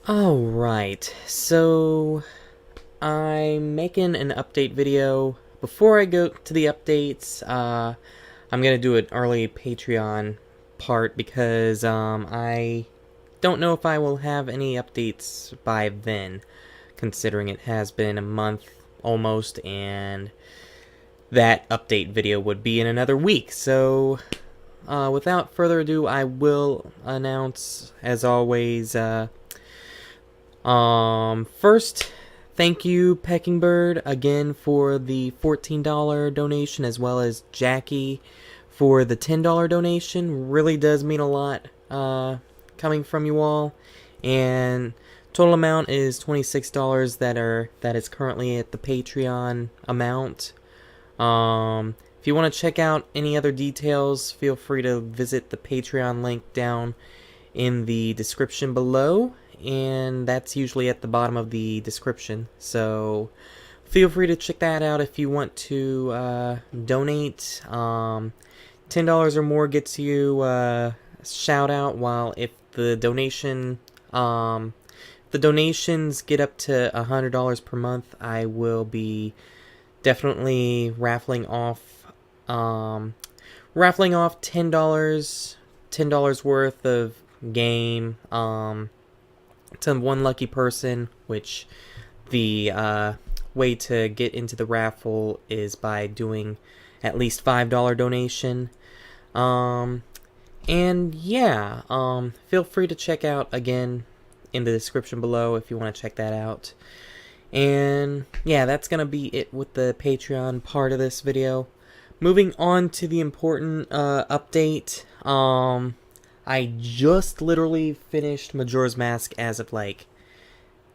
Alright, so I'm making an update video. Before I go to the updates, I'm gonna do an early Patreon part because I don't know if I will have any updates by then, considering it has been a month almost, and that update video would be in another week. So, without further ado, I will announce, as always, first, thank you, Peckingbird, again for the $14 donation, as well as Jackie for the $10 donation. Really does mean a lot, coming from you all. And total amount is $26 that is currently at the Patreon amount. If you want to check out any other details, feel free to visit the Patreon link down in the description below, and that's usually at the bottom of the description. So feel free to check that out if you want to donate. $10 or more gets you a shout out, while if the donations get up to $100 per month, I will be definitely raffling off $10 worth of game to one lucky person, which the way to get into the raffle is by doing at least $5 donation. And yeah, feel free to check out again in the description below if you want to check that out. And yeah, that's gonna be it with the Patreon part of this video. Moving on to the important update. I just literally finished Majora's Mask as of like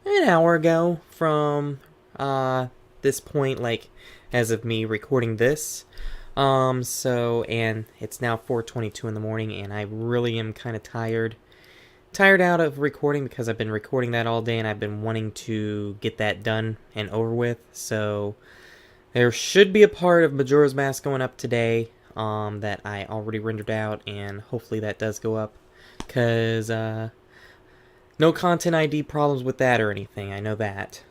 an hour ago from this point, like as of me recording this. And it's now 4:22 in the morning, and I really am kind of tired out of recording because I've been recording that all day and I've been wanting to get that done and over with. So there should be a part of Majora's Mask going up today that I already rendered out, and hopefully that does go up, because no content ID problems with that or anything, I know that.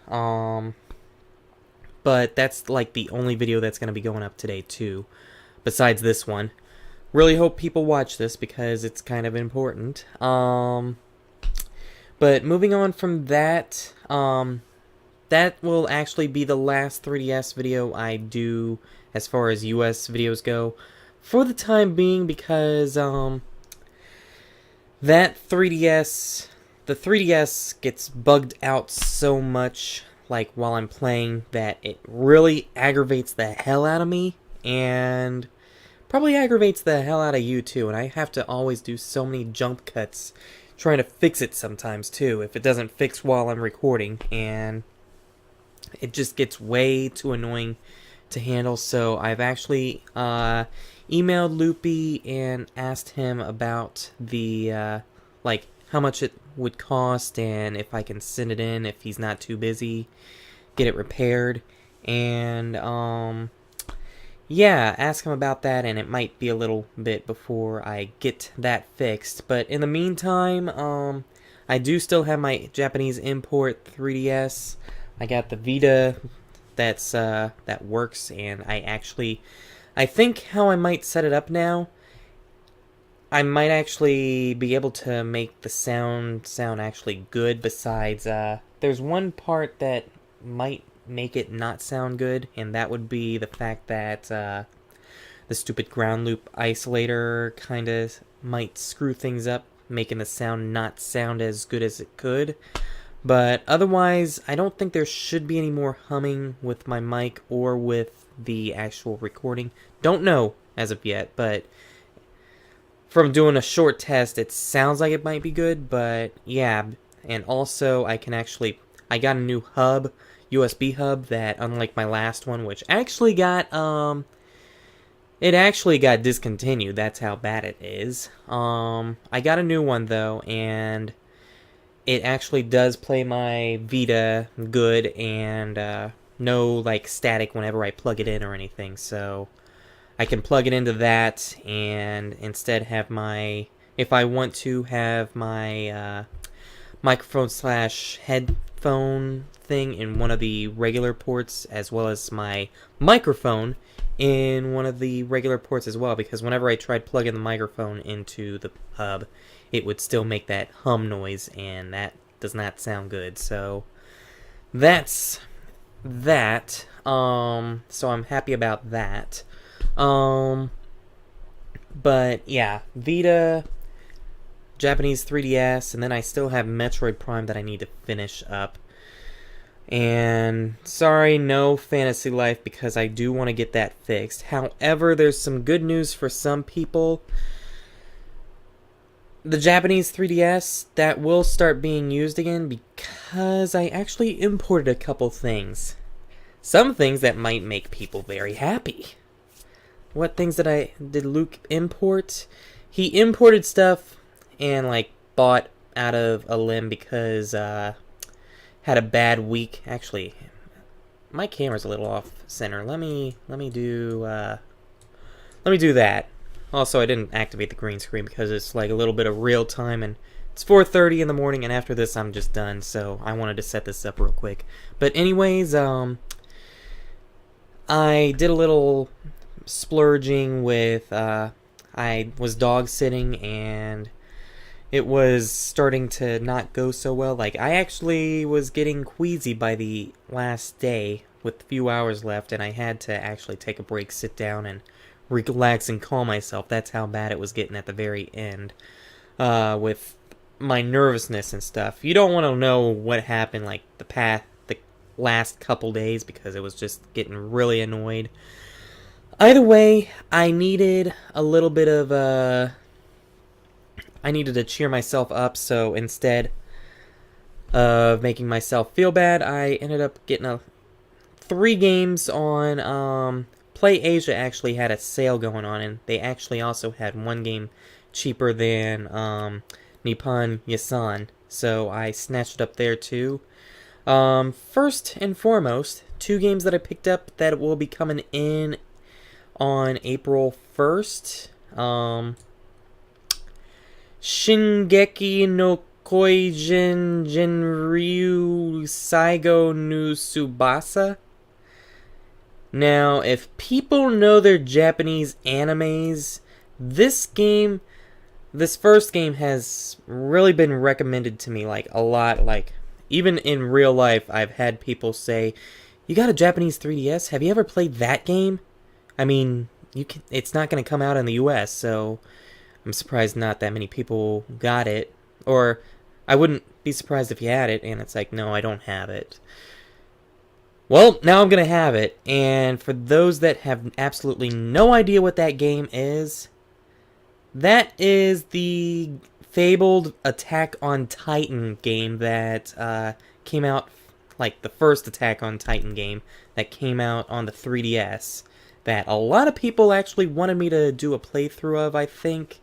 But that's like the only video that's going to be going up today too, besides this one. Really hope people watch this because it's kind of important. But moving on from that, that will actually be the last 3DS video I do as far as US videos go for the time being, because the 3DS gets bugged out so much, like while I'm playing, that it really aggravates the hell out of me, and probably aggravates the hell out of you too. And I have to always do so many jump cuts trying to fix it sometimes too, if it doesn't fix while I'm recording, and it just gets way too annoying to handle. So I've actually emailed Loopy and asked him about the like how much it would cost, and if I can send it in if he's not too busy, get it repaired. And yeah, ask him about that, and it might be a little bit before I get that fixed. But in the meantime, I do still have my Japanese import 3DS. I got the Vita that works, and I think how I might set it up now, I might actually be able to make the sound actually good. Besides, there's one part that might make it not sound good, and that would be the fact that the stupid ground loop isolator kind of might screw things up, making the sound not sound as good as it could. But otherwise, I don't think there should be any more humming with my mic or with the actual recording. Don't know as of yet, but from doing a short test, it sounds like it might be good. But yeah, and also I got a new hub, USB hub, that, unlike my last one, which actually got discontinued. That's how bad it is. I got a new one though, and it actually does play my Vita good, and no like static whenever I plug it in or anything. So I can plug it into that, and instead have my, if I want to have my microphone slash headphone thing in one of the regular ports, as well as my microphone in one of the regular ports as well, because whenever I tried plugging the microphone into the hub, it would still make that hum noise, and that does not sound good. So that's that. So I'm happy about that. But yeah, Vita, Japanese 3DS, and then I still have Metroid Prime that I need to finish up. And sorry, no Fantasy Life, because I do want to get that fixed. However, there's some good news for some people. The Japanese 3DS, that will start being used again because I actually imported a couple things. Some things that might make people very happy. What things did Luke import? He imported stuff and like bought out of a limb because had a bad week. Actually, my camera's a little off center. Let me do that. Also, I didn't activate the green screen because it's like a little bit of real time, and it's 4:30 in the morning, and after this I'm just done, so I wanted to set this up real quick. But anyways, I did a little splurging with I was dog sitting, and it was starting to not go so well. Like, I actually was getting queasy by the last day with a few hours left, and I had to actually take a break, sit down, and relax and calm myself. That's how bad it was getting at the very end with my nervousness and stuff. You don't want to know what happened like the last couple days, because it was just getting really annoyed. Either way, I needed a little bit of I needed to cheer myself up, so instead of making myself feel bad, I ended up getting 3 games on Play Asia. Actually had a sale going on, and they actually also had 1 game cheaper than Nippon Yasan, so I snatched it up there too. First and foremost, 2 games that I picked up that will be coming in on April 1st. Shingeki no Kyojin Jinrui Saigo no Tsubasa. Now, if people know their Japanese animes, this first game has really been recommended to me, like, a lot. Like, even in real life, I've had people say, "You got a Japanese 3DS? Have you ever played that game?" I mean, it's not going to come out in the US, so I'm surprised not that many people got it. Or I wouldn't be surprised if you had it, and it's like, no, I don't have it. Well, now I'm going to have it, and for those that have absolutely no idea what that game is, that is the fabled Attack on Titan game that came out, like the first Attack on Titan game that came out on the 3DS, that a lot of people actually wanted me to do a playthrough of, I think.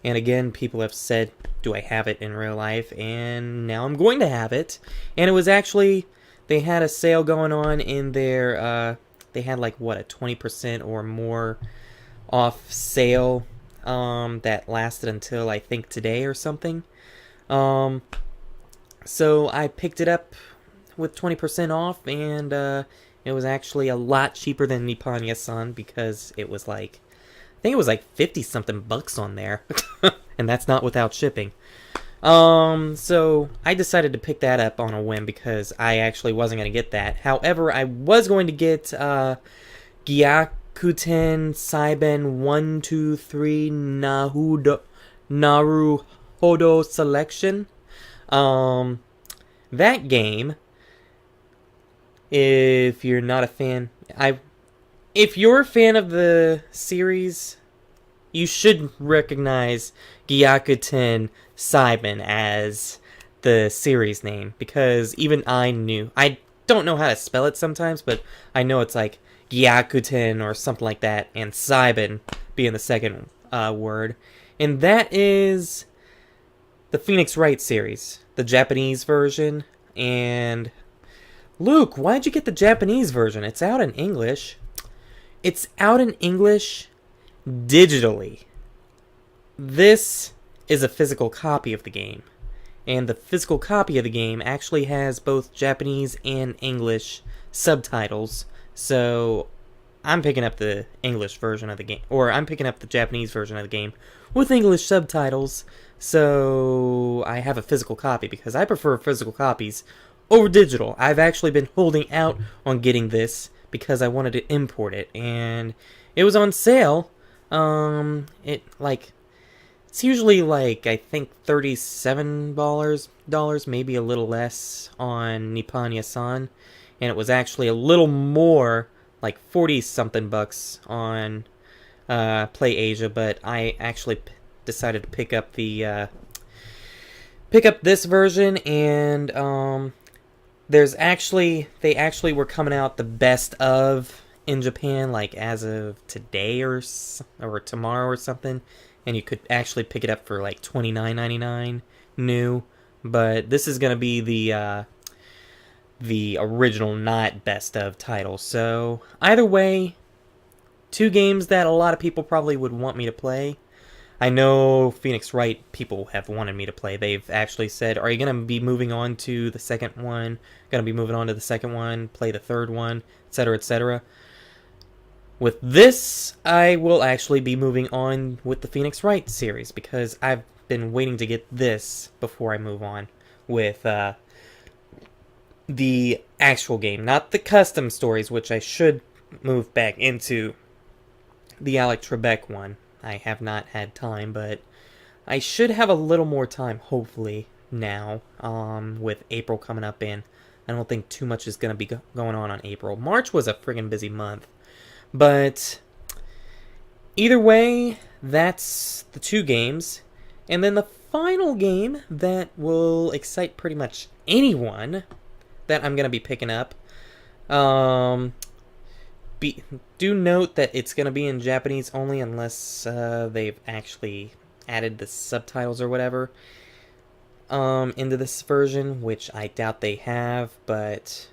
And again, people have said, do I have it in real life? And now I'm going to have it. And it was actually, they had a sale going on in their, they had like, what, a 20% or more off sale that lasted until, I think, today or something. So I picked it up with 20% off, and it was actually a lot cheaper than Nippon Yasan, because it was like, I think it was like 50 something bucks on there. And that's not without shipping. So I decided to pick that up on a whim, because I actually wasn't going to get that. However, I was going to get Gyakuten Saiban 1, 2, 3 Naruhodo Selection. That game, if you're not a fan, if you're a fan of the series, you should recognize Gyakuten Saiban as the series name, because even I don't know how to spell it sometimes, but I know it's like Gyakuten or something like that, and Saiban being the second word. And that is the Phoenix Wright series, the Japanese version. And Luke, why'd you get the Japanese version? It's out in English. It's out in English digitally. This is a physical copy of the game. And the physical copy of the game actually has both Japanese and English subtitles. So I'm picking up the English version of the game, or I'm picking up the Japanese version of the game with English subtitles. So I have a physical copy because I prefer physical copies over digital. I've actually been holding out on getting this because I wanted to import it, and it was on sale. It's usually like I think $37, maybe a little less on Nippon Yasan, and it was actually a little more, like 40 something bucks on Play Asia. But I actually decided to pick up this version, and they actually were coming out the best of in Japan, like as of today or tomorrow or something, and you could actually pick it up for like $29.99 new. But this is gonna be the original, not best of title. So either way, two games that a lot of people probably would want me to play. I know Phoenix Wright people have wanted me to play. They've actually said, are you going to be moving on to the second one? Going to be moving on to the second one, play the third one, etc., etc. With this, I will actually be moving on with the Phoenix Wright series because I've been waiting to get this before I move on with the actual game. Not the custom stories, which I should move back into the Alec Trebek one. I have not had time, but I should have a little more time, hopefully, now, with April coming up in. I don't think too much is going to be going on April. March was a friggin' busy month. But either way, that's the two games. And then the final game that will excite pretty much anyone that I'm going to be picking up. Do note that it's going to be in Japanese only unless they've actually added the subtitles or whatever into this version, which I doubt they have, but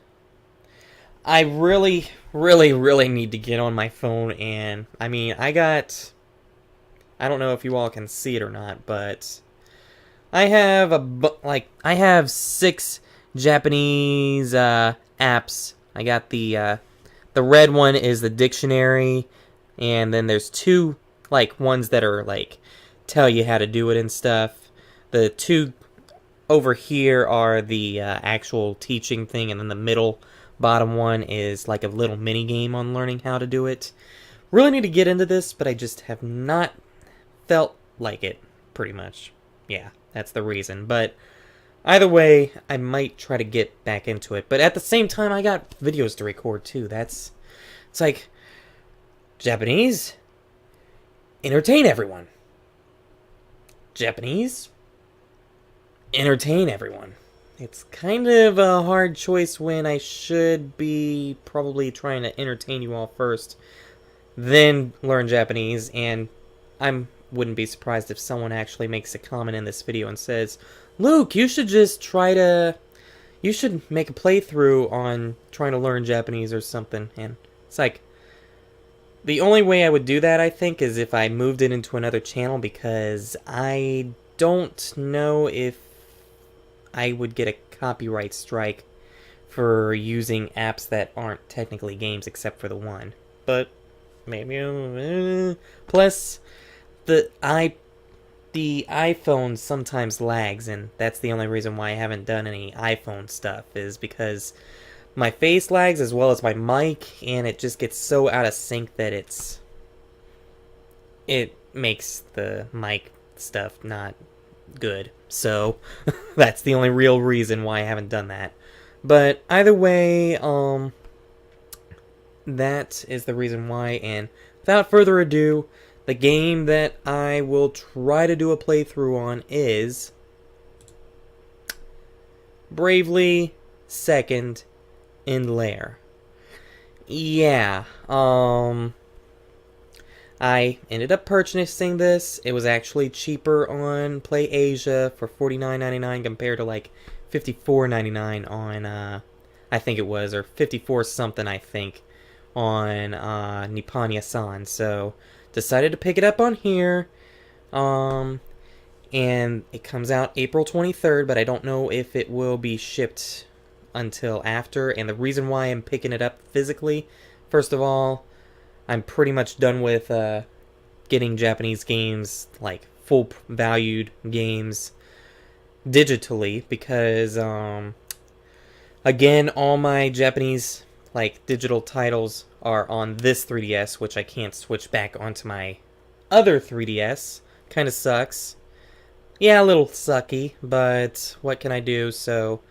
I really, really, really need to get on my phone. And I mean, I don't know if you all can see it or not, but I have I have 6 Japanese apps. I got the red one is the dictionary, and then there's 2 ones that are tell you how to do it and stuff. The 2 over here are the actual teaching thing, and then the bottom one is like a little mini game on learning how to do it. Really need to get into this, but I just have not felt like it, pretty much. Yeah, that's the reason. But either way, I might try to get back into it. But at the same time, I got videos to record too. It's like, Japanese, entertain everyone. Japanese, entertain everyone. It's kind of a hard choice when I should be probably trying to entertain you all first, then learn Japanese. And I wouldn't be surprised if someone actually makes a comment in this video and says, Luke, you should make a playthrough on trying to learn Japanese or something. And it's like, the only way I would do that, I think, is if I moved it into another channel, because I don't know if I would get a copyright strike for using apps that aren't technically games except for the one. But maybe plus the iPhone sometimes lags, and that's the only reason why I haven't done any iPhone stuff, is because my face lags as well as my mic, and it just gets so out of sync that it makes the mic stuff not good. So that's the only real reason why I haven't done that. But either way, that is the reason why. And without further ado, the game that I will try to do a playthrough on is Bravely Second in Lair. Yeah, I ended up purchasing this. It was actually cheaper on Play Asia for $49.99 compared to $54.99 on I think it was, or 54 something I think on Nippon Yasan. So decided to pick it up on here. And and it comes out April 23rd, but I don't know if it will be shipped until after. And the reason why I'm picking it up physically, first of all, I'm pretty much done with getting Japanese games, like full valued games, digitally, because again, all my Japanese like digital titles are on this 3DS, which I can't switch back onto my other 3DS. Kind of sucks. Yeah, a little sucky, but what can I do? So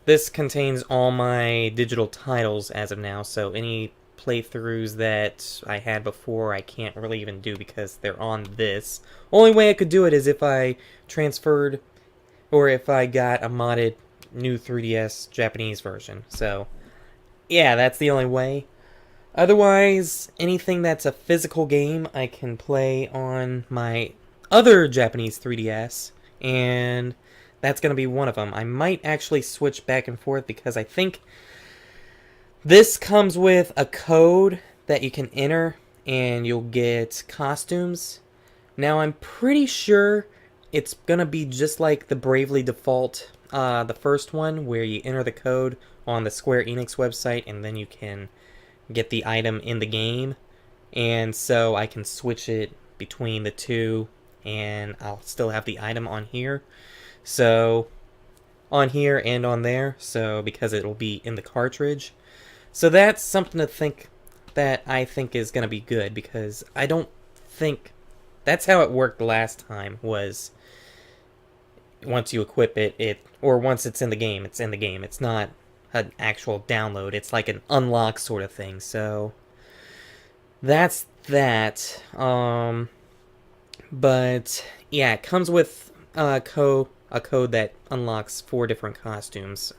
this contains all my digital titles as of now, so any playthroughs that I had before I can't really even do because they're on this. Only way I could do it is if I transferred or if I got a modded new 3DS Japanese version. So yeah, that's the only way. Otherwise, anything that's a physical game I can play on my other Japanese 3DS, and that's going to be one of them. I might actually switch back and forth because I think this comes with a code that you can enter and you'll get costumes. Now, I'm pretty sure it's going to be just like the Bravely Default, the first one, where you enter the code on the Square Enix website and then you can get the item in the game. And so I can switch it between the two and I'll still have the item on here. So, on here and on there, so because it'll be in the cartridge. So that's something to think that I think is going to be good, because I don't think that's how it worked last time, was once you equip it, or once it's in the game, it's in the game. It's not an actual download. It's like an unlock sort of thing. So that's that. But yeah, it comes with a code that unlocks 4 different costumes.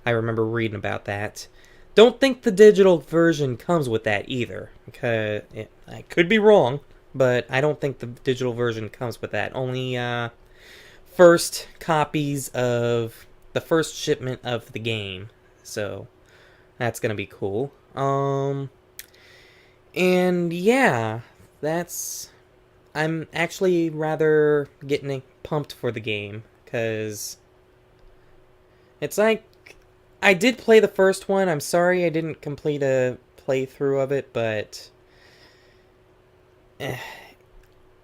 I remember reading about that. Don't think the digital version comes with that either, because I could be wrong, but I don't think the digital version comes with that. Only first copies of the first shipment of the game. So that's gonna be cool. And yeah, I'm actually rather getting pumped for the game, because it's like, I did play the first one. I'm sorry I didn't complete a playthrough of it, but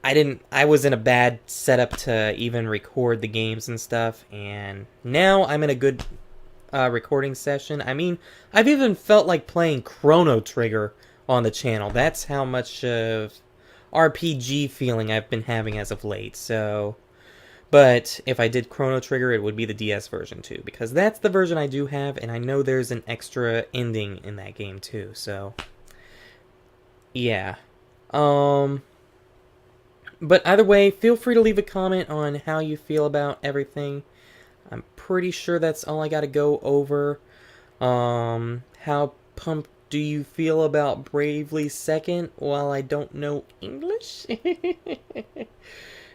I was in a bad setup to even record the games and stuff, and now I'm in a good recording session. I mean, I've even felt like playing Chrono Trigger on the channel. That's how much of RPG feeling I've been having as of late. So, but if I did Chrono Trigger, it would be the DS version too, because that's the version I do have, and I know there's an extra ending in that game too. So yeah. But either way, feel free to leave a comment on how you feel about everything. I'm pretty sure that's all I got to go over. How pumped do you feel about Bravely Second while I don't know English?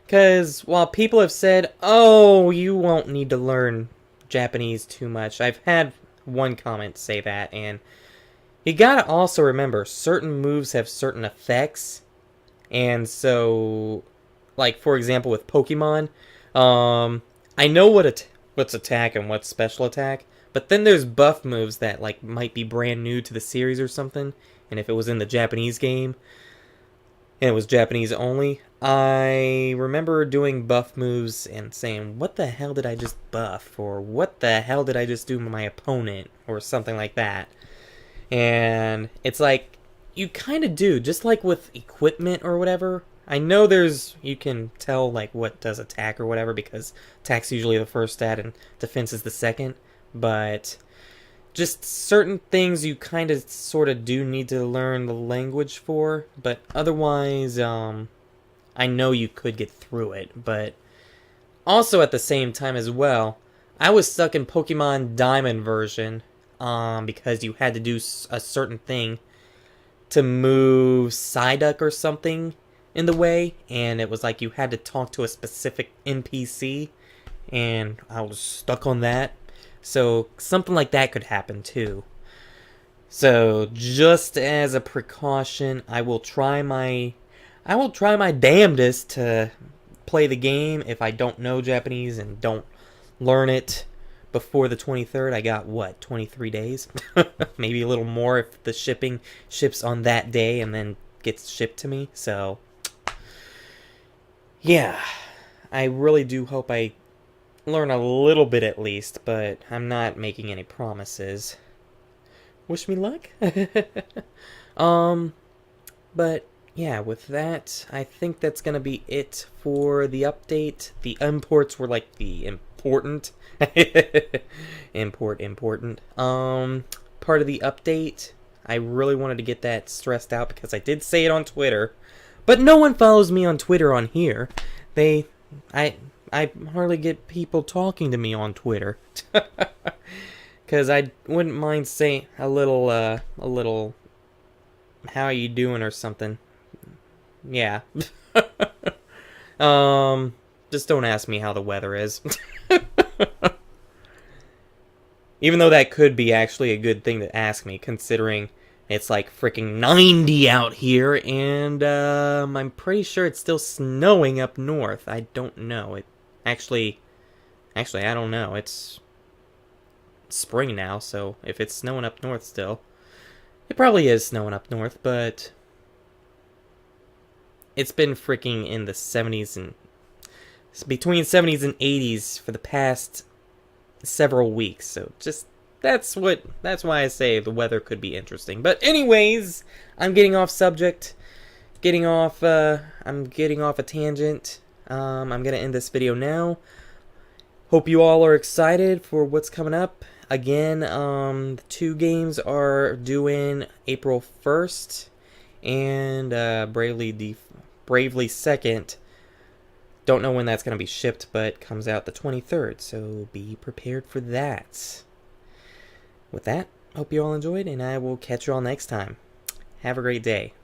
Because while people have said, oh, you won't need to learn Japanese too much, I've had one comment say that, and you gotta also remember, certain moves have certain effects, and so, like, for example, with Pokemon, I know what's attack and what's special attack, but then there's buff moves that, like, might be brand new to the series or something, and if it was in the Japanese game, and it was Japanese only, I remember doing buff moves and saying, what the hell did I just buff? Or what the hell did I just do to my opponent? Or something like that. And it's like, you kind of do, just like with equipment or whatever. I know you can tell like what does attack or whatever, because attack's usually the first stat and defense is the second. But just certain things you kind of sort of do need to learn the language for, but otherwise, I know you could get through it. But also at the same time as well, I was stuck in Pokemon Diamond version, because you had to do a certain thing to move Psyduck or something in the way, and it was like you had to talk to a specific NPC, and I was stuck on that. So something like that could happen too. So just as a precaution, I will try my damnedest to play the game if I don't know Japanese and don't learn it before the 23rd. I got, what, 23 days? Maybe a little more if the shipping ships on that day and then gets shipped to me. So, yeah. I really do hope I learn a little bit at least, but I'm not making any promises. Wish me luck. But yeah, with that, I think that's gonna be it for the update. The imports were like the important important part of the update. I really wanted to get that stressed out because I did say it on Twitter, but no one follows me on Twitter on here. I hardly get people talking to me on Twitter. Because I wouldn't mind saying a little, how are you doing or something. Yeah. Just don't ask me how the weather is. Even though that could be actually a good thing to ask me, considering it's like freaking 90 out here, and I'm pretty sure it's still snowing up north. I don't know. Actually, I don't know. It's spring now, so if it's snowing up north still, it probably is snowing up north, but it's been freaking in the 70s and between 70s and 80s for the past several weeks. So just that's why I say the weather could be interesting. But anyways, I'm getting off subject. I'm getting off a tangent. I'm gonna end this video now. Hope you all are excited for what's coming up. Again, the 2 games are due in April 1st, and Bravely 2nd. Don't know when that's going to be shipped, but comes out the 23rd, so be prepared for that. With that, hope you all enjoyed, and I will catch you all next time. Have a great day.